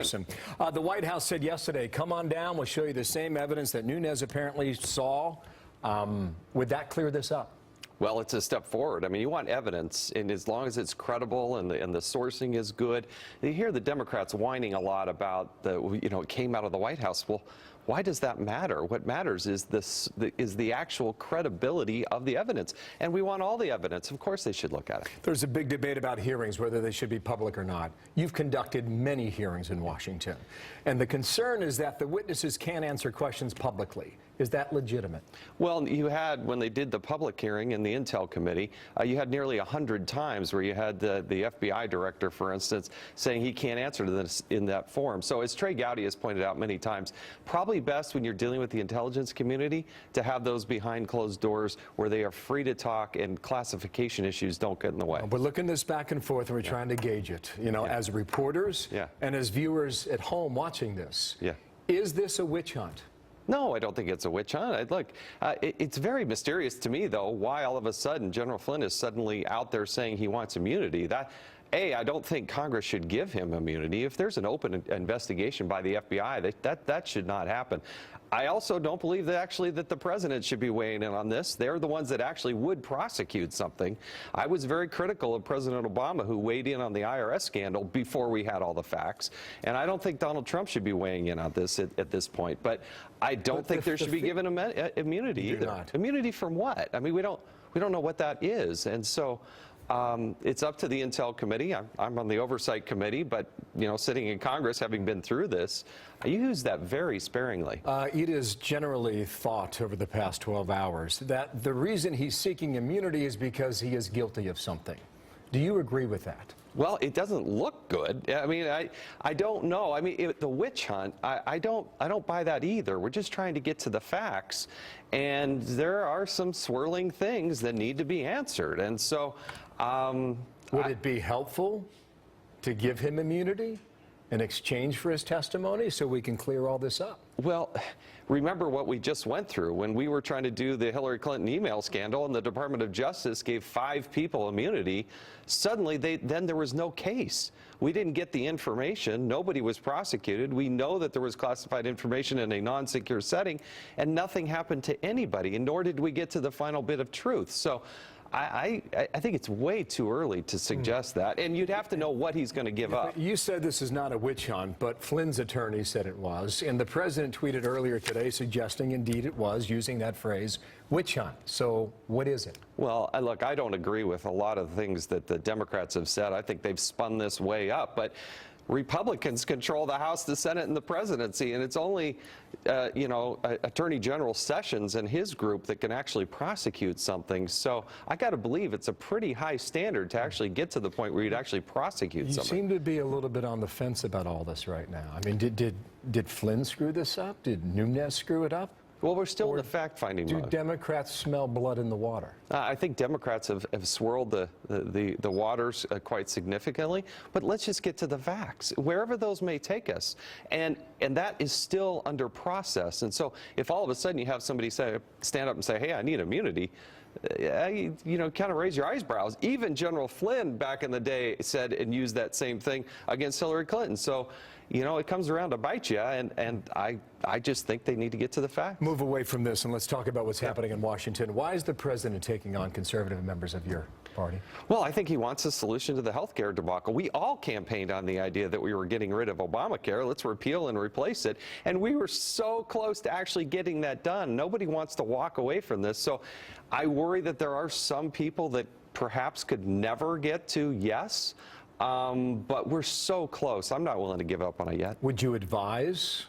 The White House said yesterday, come on down, we'll show you the same evidence that Nunes apparently saw. Would that clear this up? Well, it's a step forward. I mean, you want evidence, and as long as it's credible and the sourcing is good. You hear the Democrats whining a lot about it came out of the White House. Well, why does that matter? What matters is the actual credibility of the evidence, and we want all the evidence. Of course, they should look at it. There's a big debate about hearings, whether they should be public or not. You've conducted many hearings in Washington, and the concern is that the witnesses can't answer questions publicly. Is that legitimate? Well, you had, when they did the public hearing in the Intel Committee, you had nearly 100 times where you had the FBI director, for instance, saying he can't answer to this in that forum. So as Trey Gowdy has pointed out many times, probably best when you're dealing with the intelligence community to have those behind closed doors where they are free to talk and classification issues don't get in the way. We're looking this back and forth and we're trying to gauge it, as reporters and as viewers at home watching this. Is this a witch hunt? No, I don't think it's a witch hunt. Look, it's very mysterious to me, though, why all of a sudden General Flynn is suddenly out there saying he wants immunity. I don't think Congress should give him immunity. If there's an open investigation by the FBI, that should not happen. I also don't believe that the president should be weighing in on this. They're the ones that actually would prosecute something. I was very critical of President Obama, who weighed in on the IRS scandal before we had all the facts. And I don't think Donald Trump should be weighing in on this at this point. But I don't think there should be given immunity either. Immunity from what? I mean, we don't know what that is. And so it's up to the Intel Committee. I'm on the Oversight Committee, but sitting in Congress, having been through this, I use that very sparingly. It is generally thought over the past 12 hours that the reason he's seeking immunity is because he is guilty of something. Do you agree with that? Well, it doesn't look good. I mean, I don't know. I mean, the witch hunt, I don't buy that either. We're just trying to get to the facts, and there are some swirling things that need to be answered. And so, would it be helpful to give him immunity in exchange for his testimony so we can clear all this up? Well, remember what we just went through when we were trying to do the Hillary Clinton email scandal and the Department of Justice gave 5 people immunity. Suddenly, then there was no case. We didn't get the information. Nobody was prosecuted. We know that there was classified information in a non-secure setting, and nothing happened to anybody, and nor did we get to the final bit of truth. So I think it's way too early to suggest that, and you'd have to know what he's going to give up. You said this is not a witch hunt, but Flynn's attorney said it was, and the president tweeted earlier today suggesting indeed it was, using that phrase, witch hunt. So what is it? Well, look, I don't agree with a lot of things that the Democrats have said. I think they've spun this way up, but Republicans control the House, the Senate, and the presidency, and it's only, Attorney General Sessions and his group that can actually prosecute something. So I got to believe it's a pretty high standard to actually get to the point where you'd actually prosecute something. You seem to be a little bit on the fence about all this right now. I mean, did Flynn screw this up? Did Nunes screw it up? Well, we're still in the fact-finding mode. Do Democrats smell blood in the water? I think Democrats have swirled the waters quite significantly, but let's just get to the facts, wherever those may take us. And that is still under process. And so if all of a sudden you have somebody stand up and say, hey, I need immunity, kind of raise your eyebrows. Even General Flynn back in the day said and used that same thing against Hillary Clinton. So, it comes around to bite you, and I just think they need to get to the facts. Move away from this and let's talk about what's happening in Washington. Why is the president taking on conservative members of your party? Well, I think he wants a solution to the health care debacle. We all campaigned on the idea that we were getting rid of Obamacare. Let's repeal and replace it. And we were so close to actually getting that done. Nobody wants to walk away from this. So I worry that there are some people that perhaps could never get to yes. But we're so close. I'm not willing to give up on it yet. Would you advise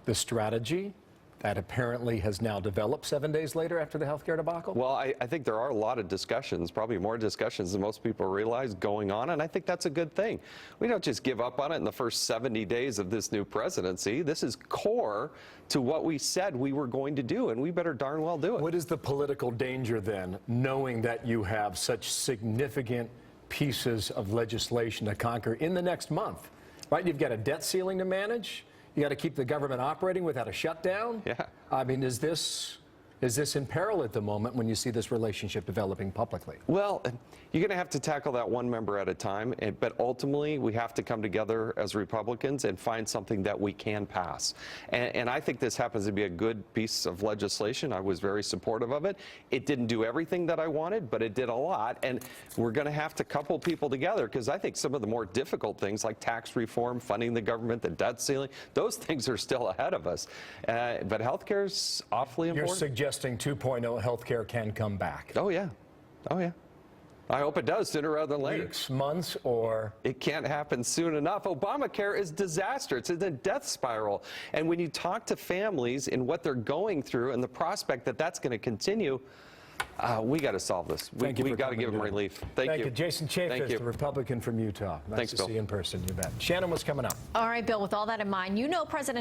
the strategy that apparently has now developed 7 days later after the healthcare debacle? Well, I think there are a lot of discussions, probably more discussions than most people realize going on, and I think that's a good thing. We don't just give up on it in the first 70 days of this new presidency. This is core to what we said we were going to do, and we better darn well do it. What is the political danger then, knowing that you have such significant pieces of legislation to conquer in the next month, right? You've got a debt ceiling to manage. You got to keep the government operating without a shutdown. Yeah. I mean, is this Is this in peril at the moment when you see this relationship developing publicly? Well, you're going to have to tackle that one member at a time, but ultimately we have to come together as Republicans and find something that we can pass. And I think this happens to be a good piece of legislation. I was very supportive of it. It didn't do everything that I wanted, but it did a lot. And we're going to have to couple people together, because I think some of the more difficult things like tax reform, funding the government, the debt ceiling, those things are still ahead of us. But health care is awfully important. You're suggesting 2.0 health care can come back? Oh, yeah. Oh, yeah. I hope it does sooner rather than later. Weeks, months, or? It can't happen soon enough. Obamacare is disaster. It's in a death spiral. And when you talk to families and what they're going through and the prospect that that's going to continue, we got to solve this. We got to give them relief. Thank you. Jason Chaffetz, the Republican from Utah. Nice Thanks, to Bill. see you in person. You bet. Shannon, what's coming up? All right, Bill, with all that in mind, you know President